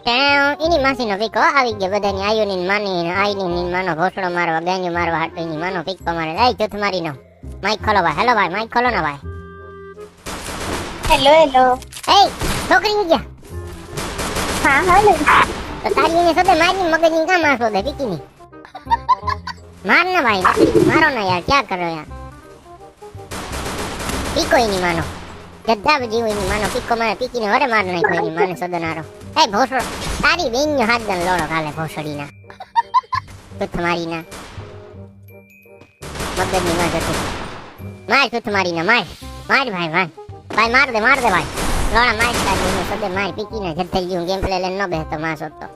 એની માસીનો pico આવી ગયો બધાની આયુની માની આઈની માનો ભોસડો મારવા ગાંજો મારવા હાટો એની માનો પીકો મારે એ જૂથ મારી નો માઈક ખોલો ભાઈ હેલો ભાઈ માઈક ખોલો ને ભાઈ હેલો હેલો એ છોકરી ગયા હા હાલો તો તારી એને સદે મારી મગજની કામ આસો દે પીકીની માર ના ભાઈ મારો ના યાર ક્યાં કરો યાર પીકો એની માનો ગદ્દા જીવ એની માનો પીકો મારે પીકીને વરે માર નાખ્યો એની માને સદનારો એ ભોસડો તારી બેન નો હાથ દન લોડો કાલે ભોસડીના તું તમારીના મગજની માં જતી માર તું તમારીના માર માર ભાઈ ભાઈ માર દે ભાઈ લોડા માર તારી સદે માર પીકીને જથ્થલ જીવ ગેમ પ્લે લેન ન બેસતો માં સોતો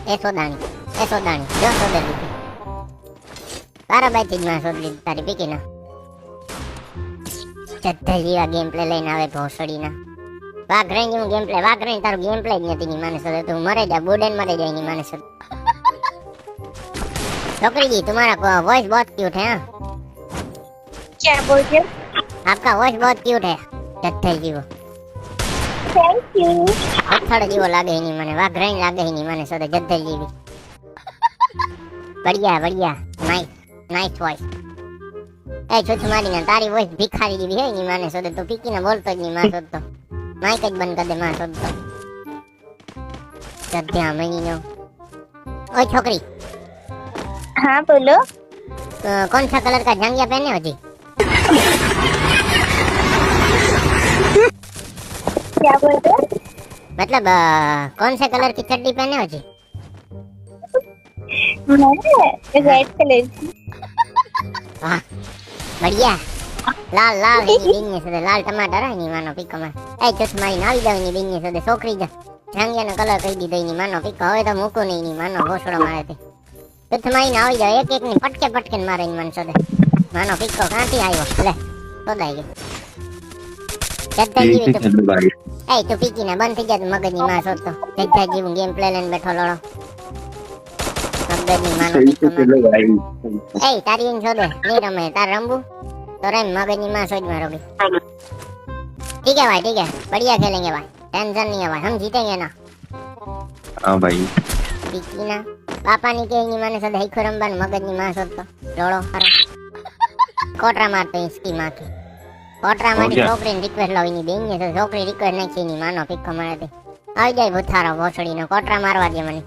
એ સોદાણી જો સોદે દીધી તારા બાઈથી જ માં સોદી તારી પીકીના જથ્થલ જીવા ગેમ પ્લે લઈને આવે ભોસડીના વાઘરણ જેવું ગેમ પ્લે વાઘરણ તારું ગેમ પ્લે જ નથી ની માને સદે તું મરે જા બુડેન મરે જાય ની માને સદે छोकरी जी तुम्हारा वॉइस बहुत क्यूट है हाँ क्या बोल रहे हो आपका वॉइस बहुत क्यूट है जत्थल जीवो थैंक यू पत्थर जीवो लागे नहीं मने वाघरण लागे नहीं मने सदे जत्थल जीवी बढ़िया नाइस वॉइस ए छो तुम्हारी ना तारी वॉइस भिखारी जीवी है नहीं माने सदे तो पीकी ना बोलतो नहीं मां सद तो माइक જ બંધ કર દે માર સદ તો સદ્યા મણી નો ઓય છોકરી हाँ बोलो कौन सा कलर का जंगिया पहने हो जी क्या बोल रहे हो मतलब कौन से कलर की चड्डी पहने हो जी मैं रेड कलर की वाह बढ़िया लाल है ની બીંગ ને લાલ ટમાટર હે ની માનો પીકો માં એ ચસ મારી નાવી દઉં ની બીંગ ને સદે છોકરી જ જંગિયાનો કલર કહી દીધો ની માનો પીકો હવે તો મૂકો નહીં ની માનો ઘોસડો મારે તે તો તમારી ના આવી જાય એક ની પટકે મારે ની મન સદે માનો પીકો કાંથી આવ્યો લે સોદાઈ ગયો જદ્દા જીવી તો એ તું પીકી ને બંધ થઈ જાય મગજ ની માં સોતો જદ્દા જીવું ગેમ પ્લે લઈને બેઠો લડો મગજ ની માનો પીકો એ તારી એન સોદે ની રમે તાર રમવું तो रैम मगज नहीं मां सोच मारोगे ठीक है बढ़िया खेलेंगे भाई टेंशन नहीं है भाई हम जीतेंगे ना हाँ भाई पीकी ना पापा नहीं कहेंगे माने सद है खुरमबन मगज नहीं मां सोच तो रोड़ो हरो कोटरा मारते हैं इसकी मां की कोटरा मारी छोकरी ने रिक्वेस्ट लावी नहीं देंगे तो छोकरी रिक्वेस्ट नहीं की नहीं मानो पीको मारे दे आई जाए भूथारो भोसड़ी नो कोटरा मारवा दे मने